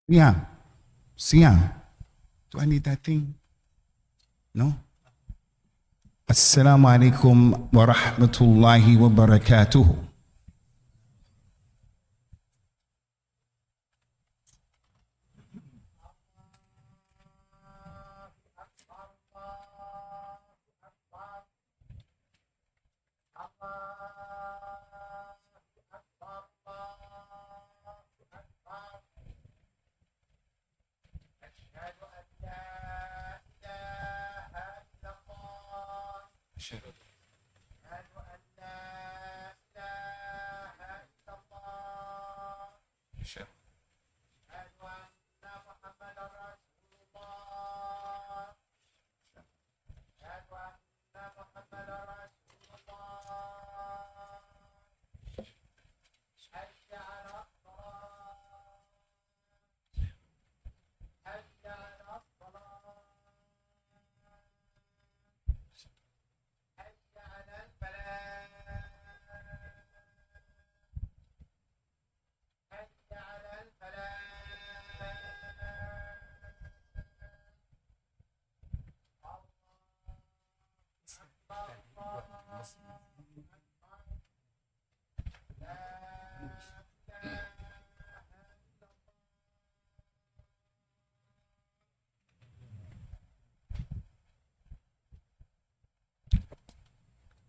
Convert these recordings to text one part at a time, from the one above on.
Siyam. Siyam. Do I need that thing? No? Assalamu alaikum wa rahmatullahi wa barakatuhu.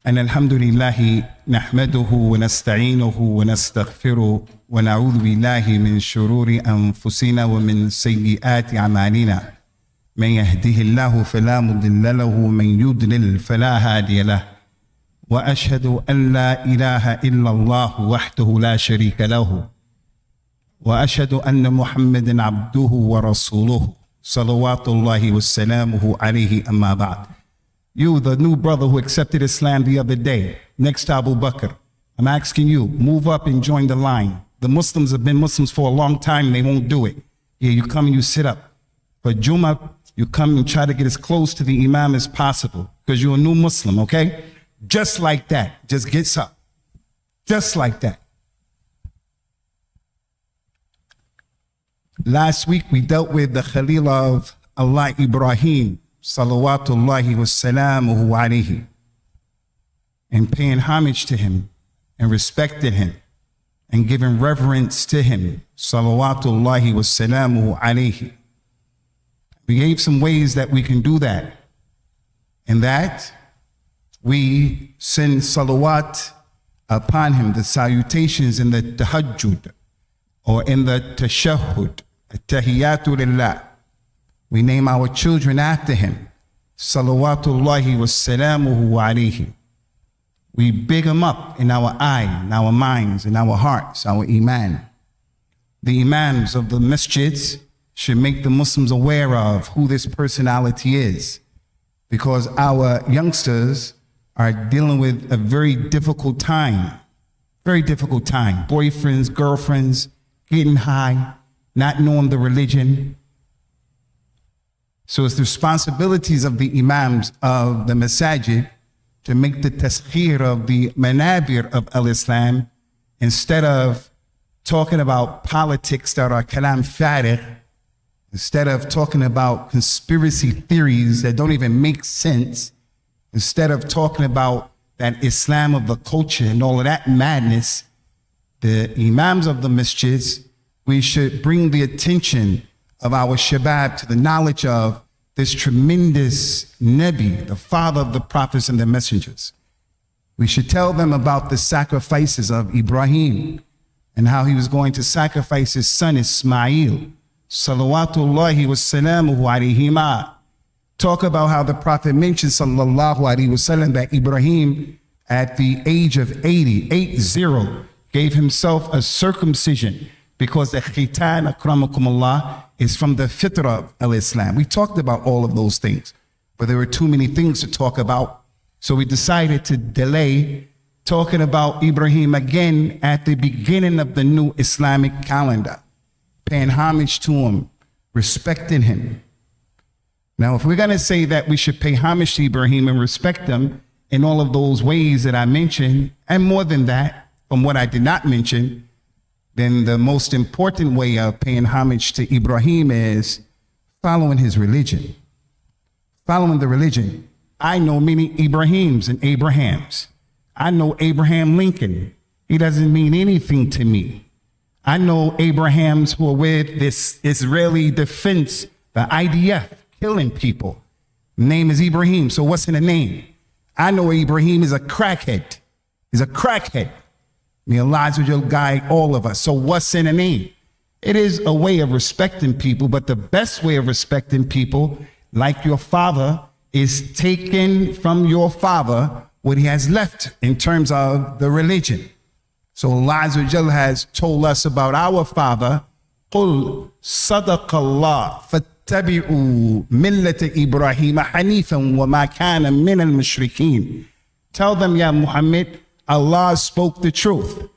أن الحمد لله نحمده ونستعينه ونستغفره ونعوذ بالله من شرور أنفسنا ومن سيئات أعمالنا من يهده الله فلا مضل له ومن يضلل فلا هادي له وأشهد أن لا إله إلا الله وحده لا شريك له وأشهد أن محمدا عبده ورسوله صلوات الله وسلامه عليه أما بعد. You, the new brother who accepted Islam the other day, next to Abu Bakr, I'm asking you, move up and join the line. The Muslims have been Muslims for a long time and they won't do it. Yeah, you come and you sit up. For Jumu'ah, you come and try to get as close to the Imam as possible because you're a new Muslim, okay? Just like that. Just gets up. Just like that. Last week, we dealt with the Khaleel of Allah, Ibrahim, salawatullahi wassalamuhu alayhi, and paying homage to him and respecting him and giving reverence to him, salawatullahi wassalamuhu alayhi. We gave some ways that we can do that, and that we send salawat upon him, the salutations in the tahajjud or in the tashahhud, at-tahiyyatu lillah. We name our children after him. Salawatullahi wassalamuhu alayhi. We big him up in our eye, in our minds, in our hearts, our iman. The imams of the masjids should make the Muslims aware of who this personality is, because our youngsters are dealing with a very difficult time. Very difficult time. Boyfriends, girlfriends, getting high, not knowing the religion. So it's the responsibilities of the imams of the Masjid to make the taskhir of the manabir of al-Islam, instead of talking about politics that are kalam farigh, instead of talking about conspiracy theories that don't even make sense, instead of talking about that Islam of the culture and all of that madness, the imams of the masjids, we should bring the attention of our shabab to the knowledge of this tremendous Nabi, the father of the prophets and the messengers. We should tell them about the sacrifices of Ibrahim and how he was going to sacrifice his son Ismail. Salawatullahi wassalamuhu alayhima. Talk about how the Prophet mentioned, sallallahu alayhi wasallam, that Ibrahim at the age of 80, gave himself a circumcision, because the khitan, akramakumullah, is from the fitrah of al-Islam. We talked about all of those things, but there were too many things to talk about. So we decided to delay talking about Ibrahim again at the beginning of the new Islamic calendar, paying homage to him, respecting him. Now, if we're going to say that we should pay homage to Ibrahim and respect him in all of those ways that I mentioned, and more than that, from what I did not mention, then the most important way of paying homage to Ibrahim is following his religion. Following the religion. I know many Ibrahims and Abrahams. I know Abraham Lincoln. He doesn't mean anything to me. I know Abrahams who are with this Israeli defense, the IDF, killing people. Name is Ibrahim, so what's in the name? I know Ibrahim is a crackhead. He's a crackhead. May Allah guide all of us. So what's in the name? It is a way of respecting people, but the best way of respecting people, like your father, is taken from your father what he has left in terms of the religion. So Allah has told us about our father, قُلْ صَدَقَ اللَّهُ فَاتَّبِعُوا مِلَّةَ إِبْرَاهِيمَ حَنِيفًا وَمَا كَانَ مِنَ الْمُشْرِكِينَ. Tell them, Ya Muhammad, Allah spoke the truth.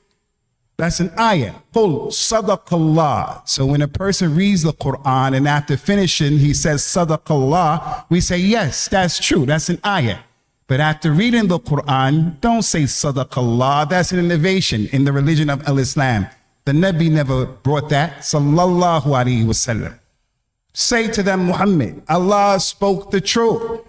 That's an ayah. قُلْ صَدَقَ اللَّهُ. So when a person reads the Quran and after finishing he says صَدَقَ اللَّهُ, we say, yes, that's true. That's an ayah. But after reading the Quran, don't say Sadaqallah. That's an innovation in the religion of Al-Islam. The Nabi never brought that. Sallallahu Alaihi Wasallam. Say to them, Muhammad, Allah spoke the truth.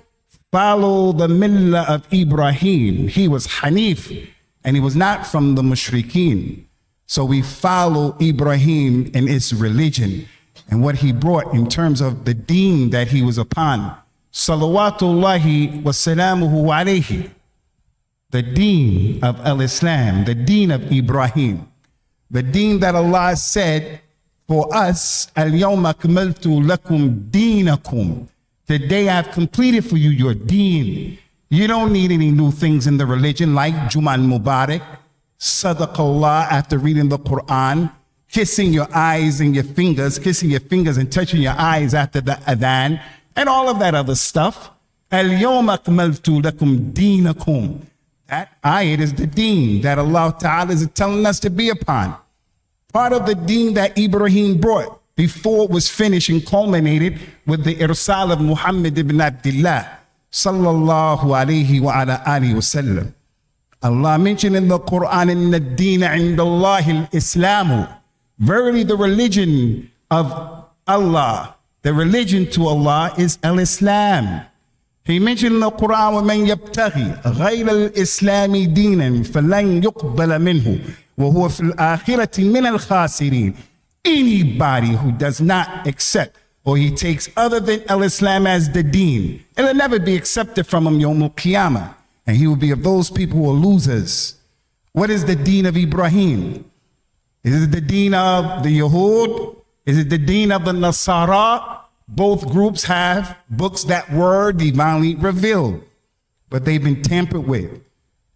Follow the millah of Ibrahim. He was Hanif, and he was not from the Mushrikeen. So we follow Ibrahim and his religion and what he brought in terms of the deen that he was upon. Salawatullahi wa salamuhu alayhi. The deen of Al-Islam, the deen of Ibrahim, the deen that Allah said for us, Al-yawma akmaltu lakum deenakum. Today I've completed for you your deen. You don't need any new things in the religion like Jumu'ah Mubarak, Sadaqallah after reading the Quran, kissing your eyes and your fingers, kissing your fingers and touching your eyes after the adhan, and all of that other stuff. Al-yawma akmaltu lakum deenakum. That ayat is the deen that Allah Ta'ala is telling us to be upon. Part of the deen that Ibrahim brought before it was finished and culminated with the irsal of Muhammad ibn Abdullah sallallahu alayhi wa ala alihi wa sallam. Allah mentioned in the Quran, inna ad-deena inda Allahi al-Islamu. Verily the religion of Allah, the religion to Allah is al-Islam. He mentioned in the Quran, وَمَنْ يَبْتَغِي غَيْرَ الْإِسْلَامِ دِينًا فَلَنْ يُقْبَلَ مِنْهُ وَهُوَ فِي الْآخِرَةِ مِنَ الْخَاسِرِينَ. Anybody who does not accept or he takes other than al-Islam as the deen, it'll never be accepted from him Yawm al-Qiyamah, and he will be of those people who are losers. What is the deen of Ibrahim? Is it the deen of the Yahud? Is it the deen of the Nasara? Both groups have books that were divinely revealed, but they've been tampered with.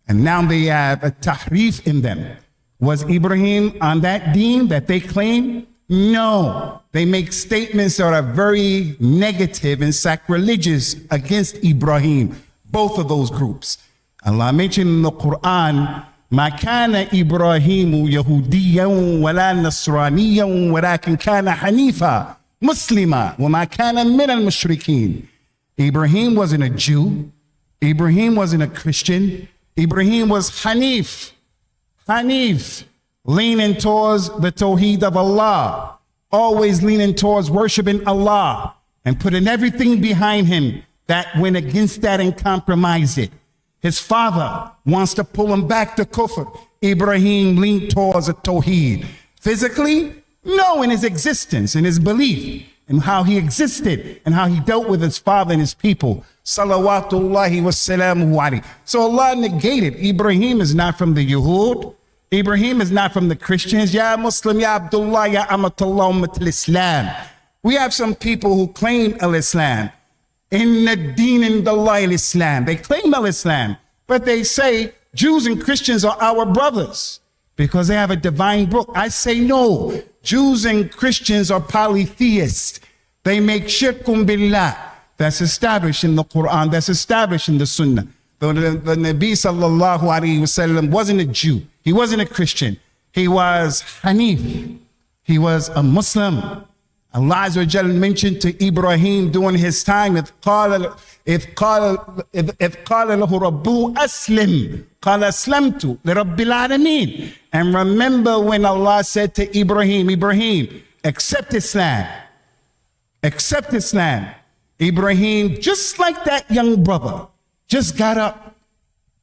And now they have a tahrif in them. Was Ibrahim on that deen that they claim? No. They make statements that are very negative and sacrilegious against Ibrahim, both of those groups. Allah mentioned in the Quran, ما كان إبراهيم يهوديا ولا نصرانيا ولكن كان حنيفا مسلما وما كان من المشركين. Ibrahim wasn't a Jew. Ibrahim wasn't a Christian. Ibrahim was Hanif. Hanif, leaning towards the Tawheed of Allah, always leaning towards worshiping Allah and putting everything behind him that went against that and compromised it. His father wants to pull him back to kufr. Ibrahim leaned towards a Tawheed. Physically? No, in his existence, in his belief, and how he existed and how he dealt with his father and his people. Salawatullahi wa salamuhu alayhi. So Allah negated. Ibrahim is not from the Yahud. Ibrahim is not from the Christians. Ya Muslim, Ya Abdullah, Ya Amatullah, Ummatul Islam. We have some people who claim al-Islam. Inna ad-deen indallahi al-Islam. They claim al-Islam, but they say Jews and Christians are our brothers because they have a divine book. I say no. Jews and Christians are polytheists. They make shirkun billah. That's established in the Quran. That's established in the Sunnah. The Nabi sallallahu alayhi wasallam wasn't a Jew. He wasn't a Christian. He was Hanif. He was a Muslim. Allah Azza wa Jalla mentioned to Ibrahim during his time, إذ قال له ربه أسلم قال أسلمت لرب العالمين. And remember when Allah said to Ibrahim, Ibrahim, accept Islam. Accept Islam. Ibrahim, just like that young brother, just got up.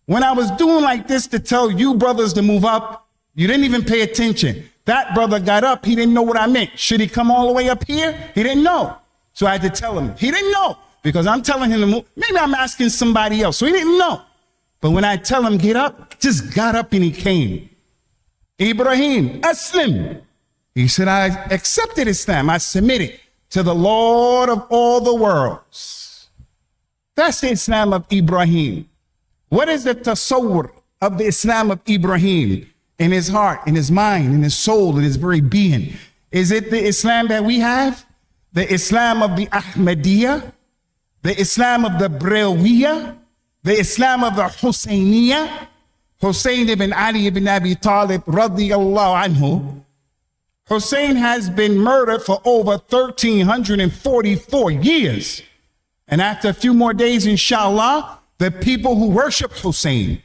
When I was doing like this to tell you brothers to move up, you didn't even pay attention. That brother got up, he didn't know what I meant. Should he come all the way up here? He didn't know. So I had to tell him. He didn't know because I'm telling him to move. Maybe I'm asking somebody else. So he didn't know. But when I tell him get up, just got up and he came. Ibrahim, Aslim. He said, I accepted Islam. I submitted to the Lord of all the worlds. That's the Islam of Ibrahim. What is the tasawwur of the Islam of Ibrahim? In his heart, in his mind, in his soul, in his very being. Is it the Islam that we have? The Islam of the Ahmadiyya? The Islam of the Brewiyya? The Islam of the Husayniyya? Hussein ibn Ali ibn Abi Talib radiyallahu anhu. Hussein has been murdered for over 1,344 years. And after a few more days, inshallah, the people who worship Hussein,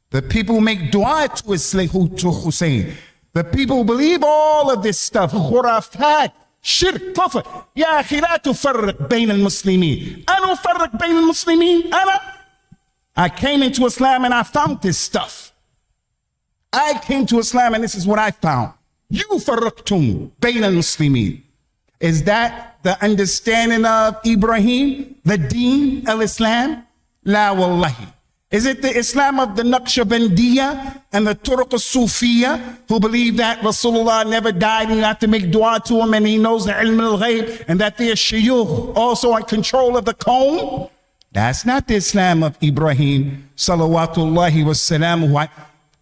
the people who make dua to Hussein, the people who believe all of this stuff, khurafat, shirk, kufr. Ya akhi, la tufarriq bayn al-muslimin. Ana ufarriq bayn al-muslimin. I came into Islam and I found this stuff. I came to Islam and this is what I found. You farraqtum bayn al-muslimin. Is that the understanding of Ibrahim, the deen al-Islam? La wallahi. Is it the Islam of the Naqshbandiyya and the Turuq al-Sufiyya who believe that Rasulullah never died and you have to make dua to him and he knows the ilm al-ghayb and that they're shuyukh also in control of the kawn? That's not the Islam of Ibrahim, salawatullahi wa salamuhu.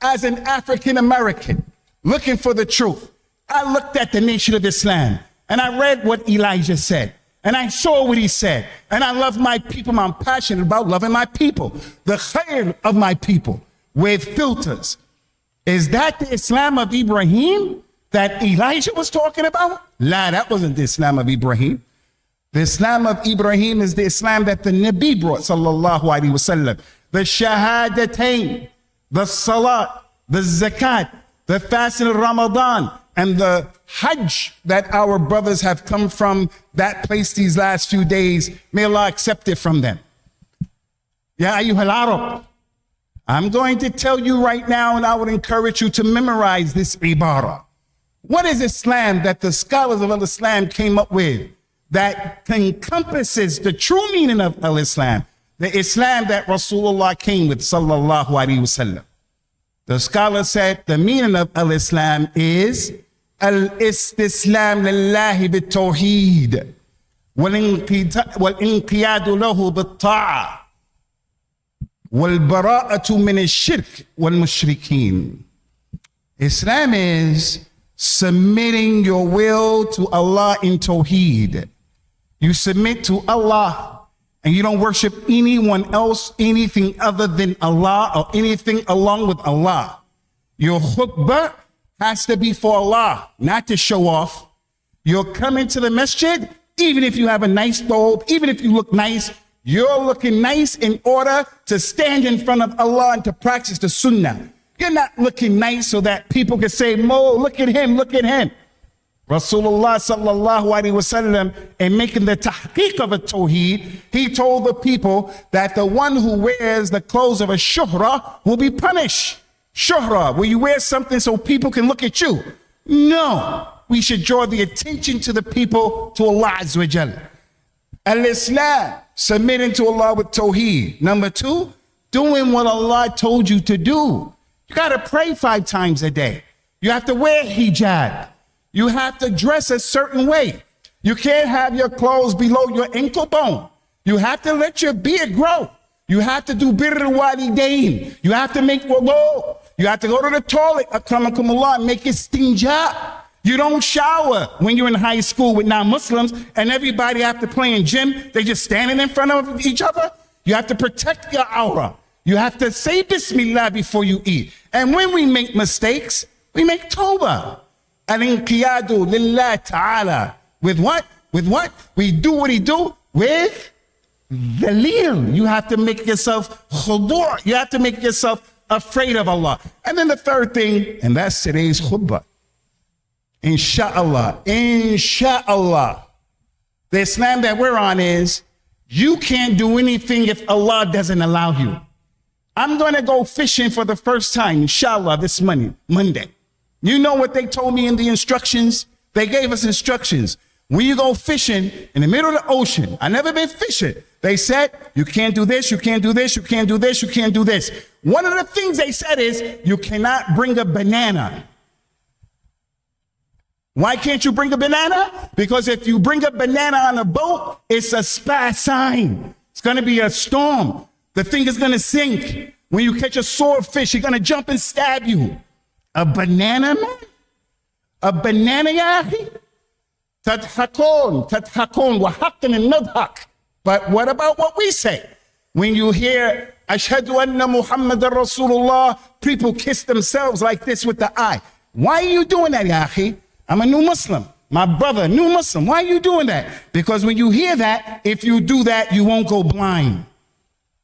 As an African American looking for the truth, I looked at the nation of Islam and I read what Elijah said. And I saw what he said. And I love my people. I'm passionate about loving my people. The khair of my people with filters. Is that the Islam of Ibrahim that Elijah was talking about? La, that wasn't the Islam of Ibrahim. The Islam of Ibrahim is the Islam that the Nabi brought, sallallahu alaihi wasallam. The shahadatain, the salat, the zakat, the fasting of Ramadan, and the Hajj that our brothers have come from that place these last few days. May Allah accept it from them. Ya ayyuhal Arab. I'm going to tell you right now, and I would encourage you to memorize this ibarah. What is Islam that the scholars of Islam came up with that encompasses the true meaning of Islam? The Islam that Rasulullah came with, sallallahu alaihi wasallam. The scholar said the meaning of al-Islam is al-istislam lillahi bit-tawheed wal-inqiyadu lahu bit-ta'a wal-bara'atu min ash-shirk wal-mushrikeen. Islam is submitting your will to Allah in tawheed. You submit to Allah and you don't worship anyone else, anything other than Allah or anything along with Allah. Your khutbah has to be for Allah, not to show off. You're coming to the masjid, even if you have a nice robe, even if you look nice, you're looking nice in order to stand in front of Allah and to practice the sunnah. You're not looking nice so that people can say, Mo, look at him, look at him. Rasulullah sallallahu alaihi wasallam, in making the tahqiq of a tawheed, he told the people that the one who wears the clothes of a shuhra will be punished. Shuhra, where you wear something so people can look at you. No, we should draw the attention to the people to Allah Azza wa Jalla. Al-Islam, submitting to Allah with tawheed. Number two, doing what Allah told you to do. You got to pray 5 times a day. You have to wear hijab. You have to dress a certain way. You can't have your clothes below your ankle bone. You have to let your beard grow. You have to do birrul walidain. You have to make wudu. You have to go to the toilet, akramakumullah, and make it stinja. You don't shower when you're in high school with non-Muslims and everybody have to play in gym. They just standing in front of each other. You have to protect your aura. You have to say Bismillah before you eat. And when we make mistakes, we make tawbah. Al-inqiyadu lillah ta'ala. With what? With what? We do what he do with dhaleel. You have to make yourself khudu'. You have to make yourself afraid of Allah. And then the third thing, and that's today's khutbah. Insha'Allah, insha'Allah. The Islam that we're on is, you can't do anything if Allah doesn't allow you. I'm going to go fishing for the first time, inshallah, this Monday. You know what they told me in the instructions? They gave us instructions. When you go fishing in the middle of the ocean, I never been fishing. They said, you can't do this, you can't do this, you can't do this, you can't do this. One of the things they said is, you cannot bring a banana. Why can't you bring a banana? Because if you bring a banana on a boat, it's a spy sign. It's going to be a storm. The thing is going to sink. When you catch a swordfish, you're going to jump and stab you. A banana, man? A banana, ya akhi? Tadhakun, wa haqqan and nadhak. But what about what we say? When you hear, Ashhadu anna Muhammadan Rasulullah, people kiss themselves like this with the eye. Why are you doing that, ya akhi? I'm a new Muslim. My brother, new Muslim. Why are you doing that? Because when you hear that, if you do that, you won't go blind.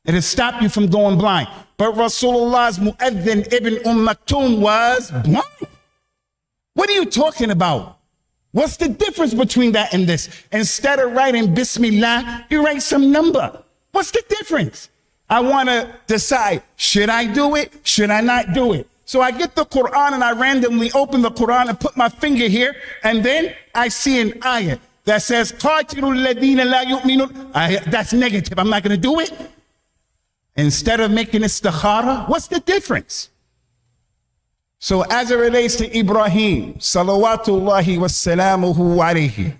It'll stop you from going blind. But Rasulullah's Mu'adhin Ibn Maktoum was blind. What are you talking about? What's the difference between that and this? Instead of writing Bismillah, you write some number. What's the difference? I want to decide, should I do it? Should I not do it? So I get the Quran and I randomly open the Quran and put my finger here, and then I see an ayah that says, قَاتِلُوا الَّذِينَ لَا يُؤْمِنُونَ. That's negative. I'm not going to do it. Instead of making istikhara, what's the difference? So as it relates to Ibrahim, salawatullahi wa salamuhu alayhi,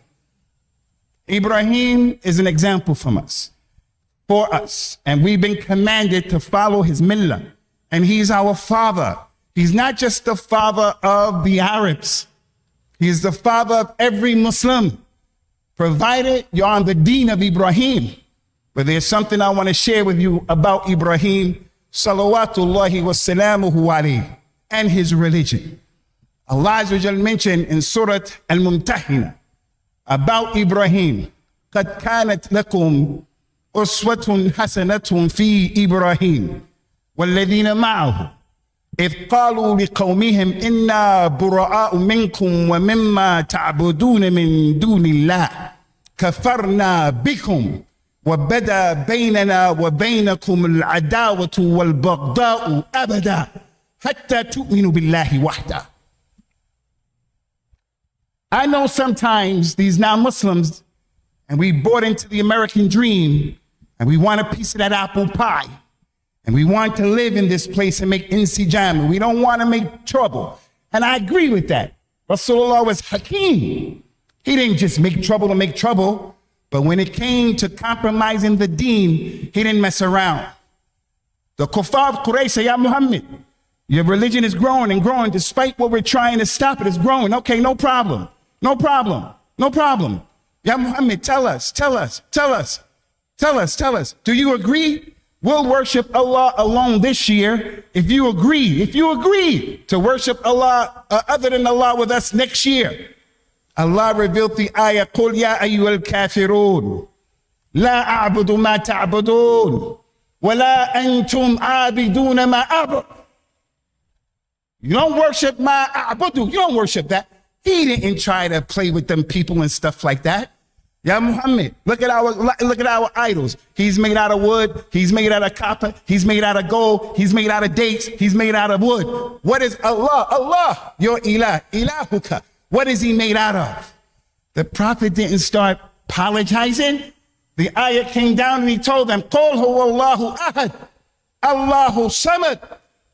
Ibrahim is an example for us. And we've been commanded to follow his millah. And he's our father. He's not just the father of the Arabs. He's the father of every Muslim, provided you're on the deen of Ibrahim. But there's something I want to share with you about Ibrahim, salawatullahi wa salamuhu alayhi, and his religion. Allah Azza wa Jal mentioned in Surah Al-Mumtahina about Ibrahim, قَدْ كَانَتْ لَكُمْ أُسْوَةٌ حَسَنَةٌ فِي إِبْرَاهِيمَ وَالَّذِينَ مَعَهُ إِذْ قَالُوا لِقَوْمِهِمْ إِنَّا بُرَآءُ مِنْكُمْ وَمِمَّا تَعْبُدُونَ مِنْ دُونِ اللَّهِ كَفَرْنَا بِكُمْ وَبَدَا بَيْنَنَا وَبَيْنَكُمُ الْعَدَاوَةُ وَالْبَغْضَاءُ أَبَدًا حَتَّى تُؤْمِنُوا بِاللَّهِ وَحْدَهُ. I know sometimes these non-Muslims, and we bought into the American dream, and we want a piece of that apple pie. And we want to live in this place and make insijam. We don't want to make trouble. And I agree with that. Rasulullah was Hakim. He didn't just make trouble to make trouble. But when it came to compromising the deen, he didn't mess around. The kuffar of Quraysh say, Ya Muhammad, your religion is growing and growing. Despite what we're trying to stop it, it's growing. Okay, no problem. No problem. No problem. Ya Muhammad, tell us. Do you agree? We'll worship Allah alone this year if you agree to worship Allah other than Allah with us next year. Allah revealed the ayah, قُلْ يَا أَيُّهَا الْكَافِرُونَ لَا أَعْبُدُ مَا تَعْبُدُونَ وَلَا أَنْتُمْ عَابِدُونَ مَا أَعْبُدُ. You don't worship ma a'budu. You don't worship that. He didn't try to play with them people and stuff like that. Ya Muhammad, look at our idols. He's made out of wood. He's made out of copper. He's made out of gold. He's made out of dates. He's made out of wood. What is Allah? Allah, your ilah, ilahuka. What is he made out of? The Prophet didn't start apologizing. The ayah came down and he told them, قُلْ هُوَ اللَّهُ أَحَدٌ اللَّهُ صَمَدٌ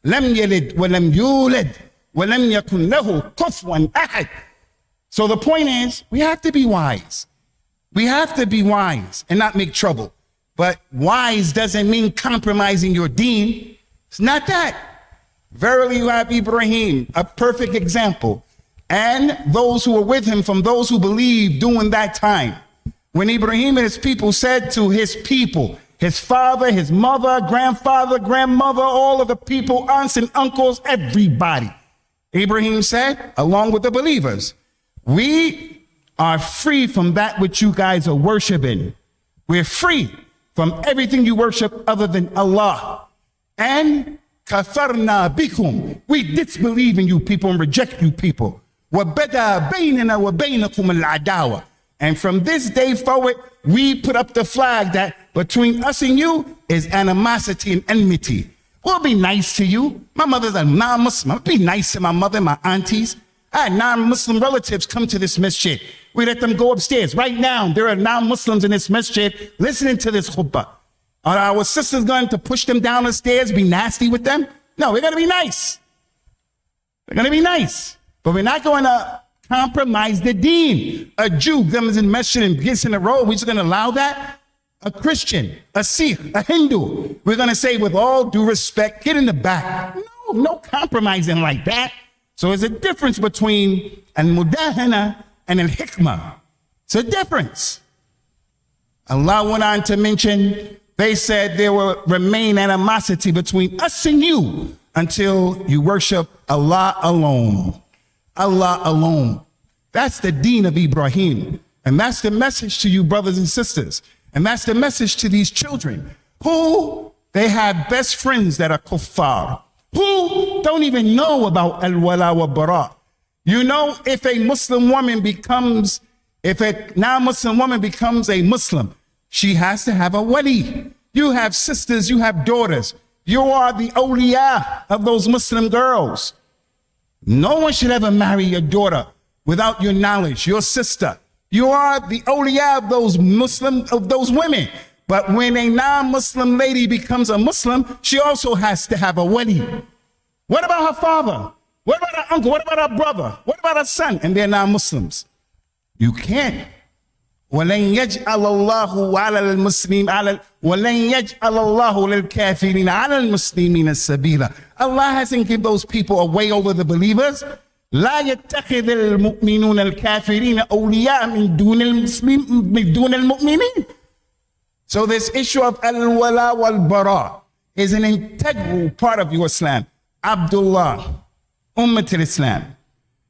لَمْ يَلِدْ وَلَمْ يُولَدْ وَلَمْ يَكُنْ لَهُ كُفُوًا أَحَدٌ. So the point is, we have to be wise. We have to be wise and not make trouble. But wise doesn't mean compromising your deen. It's not that. Verily you have Ibrahim, a perfect example, and those who were with him from those who believed during that time. When Ibrahim and his people said to his people, his father, his mother, grandfather, grandmother, all of the people, aunts and uncles, everybody. Ibrahim said, along with the believers, we are free from that which you guys are worshiping. We're free from everything you worship other than Allah. And kafarna bikum, we disbelieve in you people and reject you people. وَبَدَا بَيْنَنَا وَبَيْنَكُمُ الْعَدَاوَةِ. And from this day forward, we put up the flag that between us and you is animosity and enmity. We'll be nice to you. My mother's a non-Muslim. I'll be nice to my mother and my aunties. I had non-Muslim relatives come to this masjid. We let them go upstairs. Right now, there are non-Muslims in this masjid listening to this khutbah. Are our sisters going to push them down the stairs, be nasty with them? No, we're going to be nice. We're going to be nice. But we're not going to compromise the deen. A Jew comes in masjid and gets in a row. We're just going to allow that? A Christian, a Sikh, a Hindu. We're going to say, with all due respect, get in the back. No compromising like that. So there's a difference between al-mudahana and al-hikmah. It's a difference. Allah went on to mention, they said there will remain animosity between us and you until you worship Allah alone. Allah alone. That's the deen of Ibrahim. And that's the message to you brothers and sisters. And that's the message to these children who they have best friends that are kuffar, who don't even know about al-Walaa wa Baraa. You know, if a Muslim woman becomes, if a non-Muslim woman becomes a Muslim, she has to have a wali. You have sisters, you have daughters. You are the awliya of those Muslim girls. No one should ever marry your daughter without your knowledge, your sister. You are the awliya of those Muslim, of those women. But when a non-Muslim lady becomes a Muslim, she also has to have a wali. What about her father? What about her uncle? What about her brother? What about her son? And they're non-Muslims. You can't. وَلَنْ يَجْعَلَ اللَّهُ عَلَى الْمُسْلِمِينَ وَلَنْ يَجْعَلَ اللَّهُ لِلْكَافِرِينَ عَلَى الْمُسْلِمِينَ سَبِيلًا. Allah hasn't given those people a way over the believers. لا يتخذ المؤمنون الكافرين أولياء من دون المؤمنين. So this issue of al-Walaa wal-Baraa is an integral part of your Islam. Abdullah, Ummat al-Islam.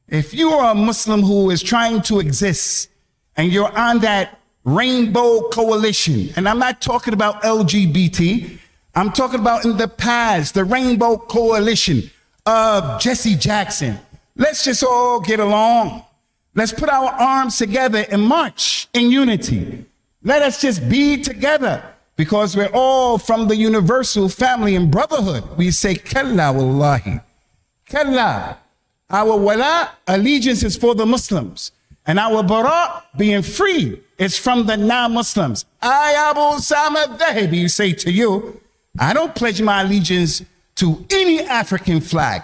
If you are a Muslim who is trying to exist and you're on that rainbow coalition, and I'm not talking about LGBT, I'm talking about in the past, the rainbow coalition of Jesse Jackson. Let's just all get along. Let's put our arms together and march in unity. Let us just be together because we're all from the universal family and brotherhood. We say, Kalla wallahi. Kalla. Our wala, allegiance is for the Muslims. And our bara, being free, is from the non-Muslims. I, Abu Sama Dhahabi, say to you, I don't pledge my allegiance to any African flag.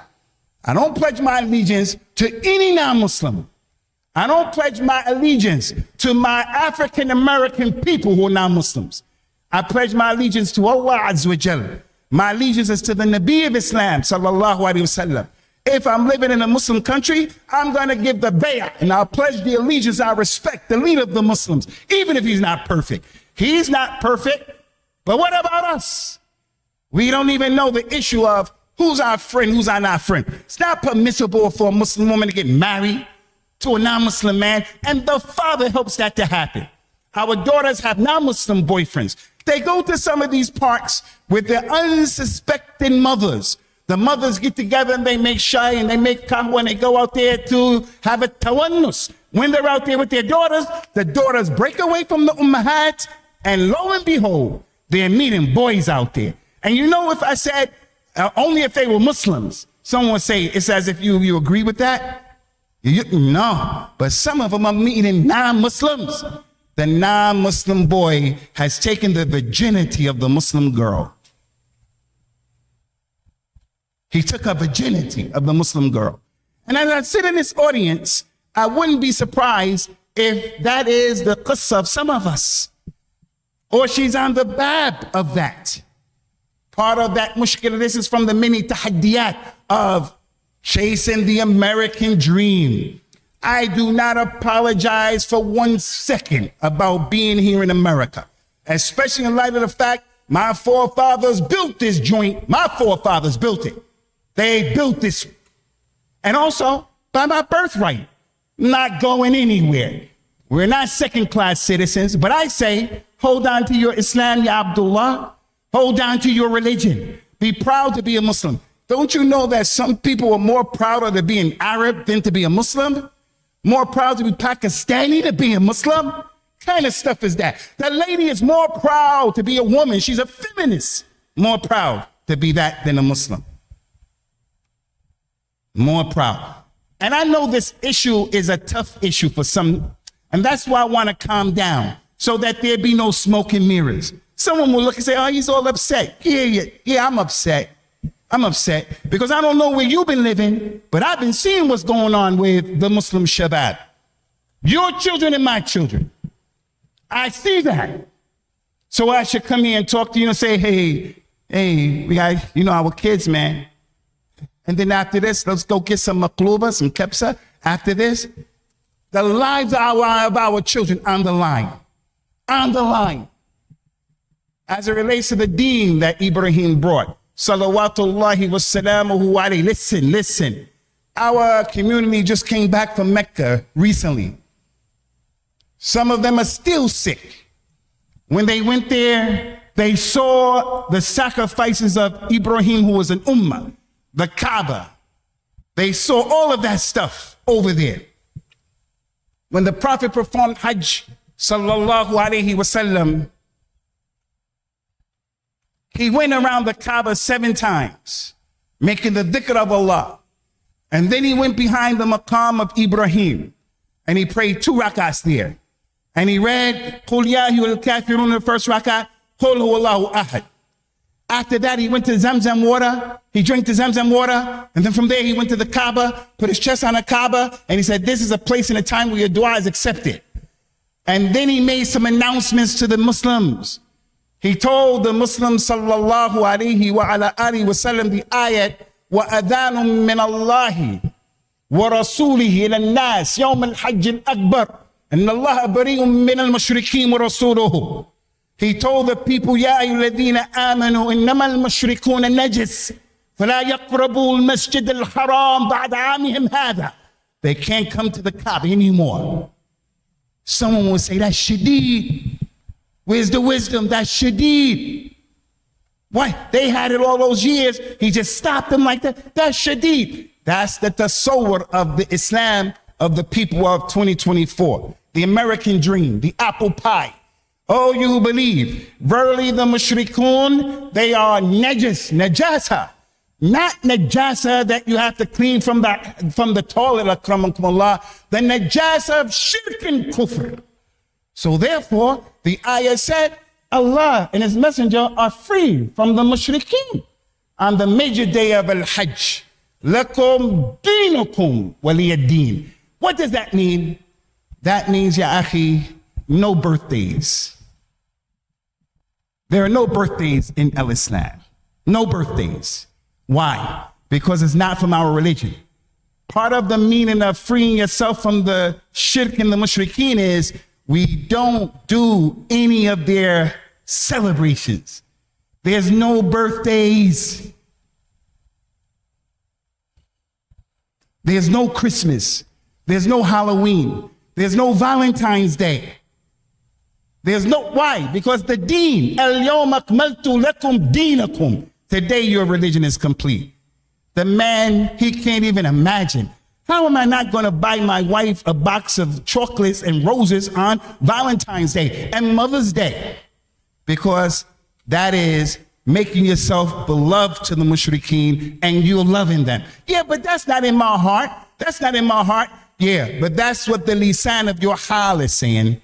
I don't pledge my allegiance to any non-Muslim. I don't pledge my allegiance to my African-American people who are non-Muslims. I pledge my allegiance to Allah Azza wa Jal. My allegiance is to the Nabi of Islam, sallallahu alaihi wasallam. If I'm living in a Muslim country, I'm going to give the bay'ah and I'll pledge the allegiance. I respect the leader of the Muslims, even if he's not perfect. He's not perfect, but what about us? We don't even know the issue of who's our friend, who's our not friend. It's not permissible for a Muslim woman to get married to a non-Muslim man, and the father helps that to happen. Our daughters have non-Muslim boyfriends. They go to some of these parks with their unsuspecting mothers. The mothers get together and they make shy and they make kahwa and they go out there to have a tawannus. When they're out there with their daughters, the daughters break away from the ummahat, and lo and behold, they're meeting boys out there. And you know, if I said only if they were Muslims, someone would say, it's as if you agree with that? No, but some of them are meeting non-Muslims. The non-Muslim boy has taken the virginity of the Muslim girl. He took a virginity of the Muslim girl. And as I sit in this audience, I wouldn't be surprised if that is the qissa of some of us, or she's on the bab of that. Part of that mushkila, this is from the many tahaddiyat of chasing the American dream. I do not apologize for 1 second about being here in America, especially in light of the fact my forefathers built this joint. My forefathers built it. They built this. And also by my birthright, not going anywhere. We're not second-class citizens, but I say, hold on to your Islam, ya Abdullah. Hold on to your religion. Be proud to be a Muslim. Don't you know that some people are more proud to be an Arab than to be a Muslim? More proud to be Pakistani to be a Muslim? What kind of stuff is that? That lady is more proud to be a woman. She's a feminist. More proud to be that than a Muslim. More proud. And I know this issue is a tough issue for some, and that's why I want to calm down so that there be no smoke and mirrors. Someone will look and say, oh, he's all upset. Yeah, I'm upset. I'm upset because I don't know where you've been living, but I've been seeing what's going on with the Muslim shabab. Your children and my children. I see that. So I should come here and talk to you and say, hey, we got, our kids, man. And then after this, let's go get some makluba, some kepsa. After this, the lives of our children on the line. On the line. As it relates to the deen that Ibrahim brought. Salawatullahi wa salamuhu alayhi. Listen. Our community just came back from Mecca recently. Some of them are still sick. When they went there, they saw the sacrifices of Ibrahim, who was an ummah, the Kaaba. They saw all of that stuff over there. When the Prophet performed Hajj, sallallahu alayhi wasallam, he went around the Kaaba 7 times, making the dhikr of Allah. And then he went behind the maqam of Ibrahim, and he prayed 2 rak'ahs there. And he read, Qul ya ayyuhal kafirun in the first rak'ah, Qul huwallahu ahad. After that, he went to Zamzam water. He drank the Zamzam water. And then from there, he went to the Kaaba, put his chest on the Kaaba, and he said, this is a place and a time where your dua is accepted. And then he made some announcements to the Muslims. He told the Muslims, sallallahu alayhi wa ala alihi wa sallam, the ayat, wa adhanum min Allahi wa rasulihi ila nas yawm al-hajj al-akbar. And Allah bari'um min al-mushrikeen wa rasuluhu. He told the people, Ya ayyuhalladhina amanu innama al-mushrikuna najis fala yaqrabu al-masjid al-haram ba'da amihim hadha. They can't come to the Kaaba anymore. Someone will say, that's shadeed. Where's the wisdom? That's shadeed. Why? They had it all those years. He just stopped them like that. That's shadeed. That's the tasawwur of the Islam of the people of 2024. The American dream, the apple pie. Oh, you who believe, verily the mushrikun, they are najasa. Not najasa that you have to clean from the toilet, akramakumullah, the najasa of shirk and kufr. So therefore, the ayah said, Allah and his messenger are free from the mushrikeen on the major day of al-Hajj. Lakum dinukum waliyad-din. What does that mean? That means, ya akhi, no birthdays. There are no birthdays in al-Islam. No birthdays. Why? Because it's not from our religion. Part of the meaning of freeing yourself from the shirk and the mushrikeen is we don't do any of their celebrations. There's no birthdays. There's no Christmas. There's no Halloween. There's no Valentine's Day. There's no, why? Because the deen, al-yawma akmaltu lakum deenakum. Today your religion is complete. The man, he can't even imagine. How am I not going to buy my wife a box of chocolates and roses on Valentine's Day and Mother's Day? Because that is making yourself beloved to the mushrikeen and you're loving them. Yeah, but that's not in my heart. That's not in my heart. Yeah, but that's what the lisan of your hal is saying.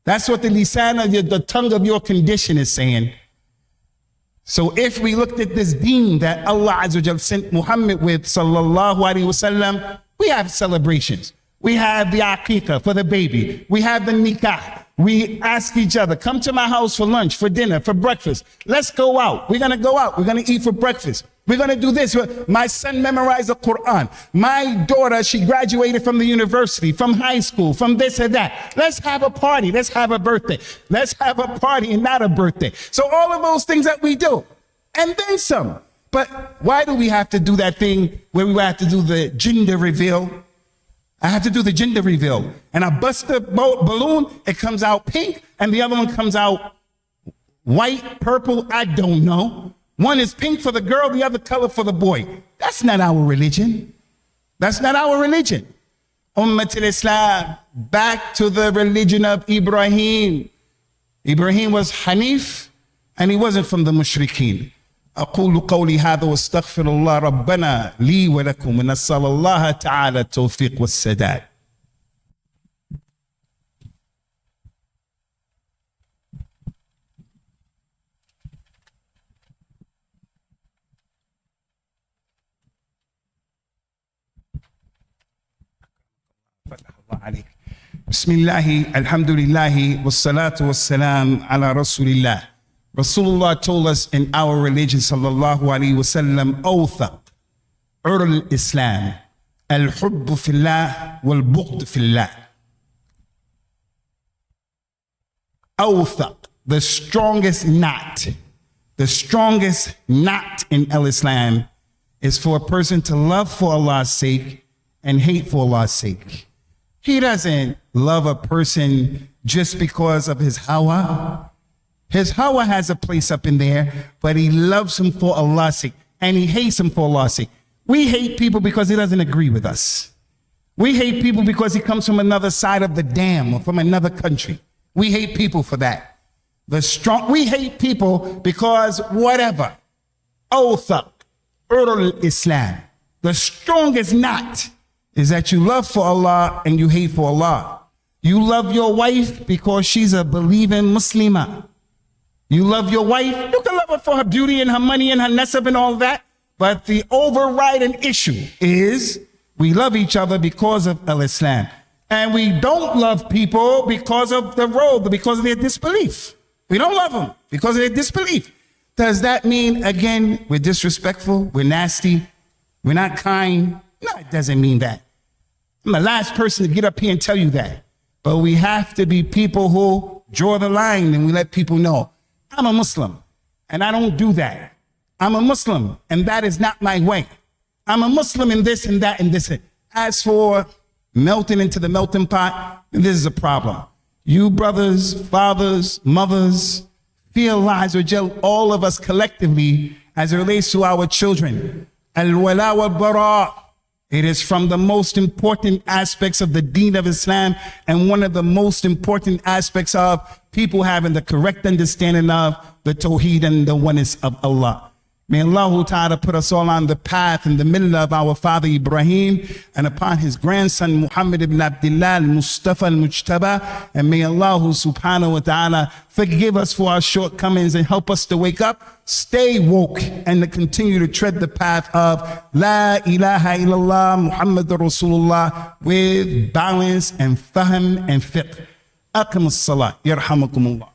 That's what the lisan of the tongue of your condition is saying. So if we looked at this deen that Allah Azza wa Jal sent Muhammad with, sallallahu alaihi wasallam, we have celebrations. We have the aqiqah for the baby. We have the nikah. We ask each other, come to my house for lunch, for dinner, for breakfast. Let's go out. We're going to go out. We're going to eat for breakfast. We're going to do this. My son memorized the Quran. My daughter, she graduated from the university, from high school, from this and that. Let's have a party. Let's have a birthday. Let's have a party and not a birthday. So all of those things that we do, and then some. But why do we have to do that thing where we have to do the gender reveal? I have to do the gender reveal. And I bust the balloon, it comes out pink, and the other one comes out white, purple, I don't know. One is pink for the girl, the other color for the boy. That's not our religion. That's not our religion. Ummat al-Islam, back to the religion of Ibrahim. Ibrahim was Hanif, and he wasn't from the Mushrikeen. أقول قولي هذا واستغفر الله ربنا لي ولكم ونسأل الله تعالى التوفيق والسداد. بسم الله الحمد لله والصلاة والسلام على رسول الله. Rasulullah told us in our religion sallallahu alayhi wasallam, أوثق عرى الإسلام الحب في الله والبغض في الله. أوثق, the strongest knot in Islam is for a person to love for Allah's sake and hate for Allah's sake. He doesn't love a person just because of his hawa. His hawa has a place up in there, but he loves him for Allah's sake, and he hates him for Allah's sake. We hate people because he doesn't agree with us. We hate people because he comes from another side of the dam or from another country. We hate people for that. We hate people because whatever. Awthaq, Urul Islam. The strongest knot is that you love for Allah and you hate for Allah. You love your wife because she's a believing Muslimah. You love your wife, you can love her for her beauty and her money and her nasab and all that. But the overriding issue is we love each other because of al-Islam. And we don't love people because of the robe, because of their disbelief. We don't love them because of their disbelief. Does that mean, again, we're disrespectful, we're nasty, we're not kind? No, it doesn't mean that. I'm the last person to get up here and tell you that. But we have to be people who draw the line and we let people know, I'm a Muslim and I don't do that. I'm a Muslim and that is not my way. I'm a Muslim in this and that and this. As for melting into the melting pot, this is a problem. You brothers, fathers, mothers, feel lies or gel, all of us collectively as it relates to our children. Al-Walaa wal Baraa. It is from the most important aspects of the deen of Islam and one of the most important aspects of people having the correct understanding of the Tawheed and the oneness of Allah. May Allah Ta'ala put us all on the path in the middle of our father Ibrahim and upon his grandson Muhammad ibn Abdullah al-Mustafa al-Mujtaba. And may Allah Subhanahu wa Ta'ala forgive us for our shortcomings and help us to wake up, stay woke, and to continue to tread the path of La ilaha illallah Muhammadur Rasulullah with balance and fahm and fiqh. Aqim as-salat. Yarhamakumullah.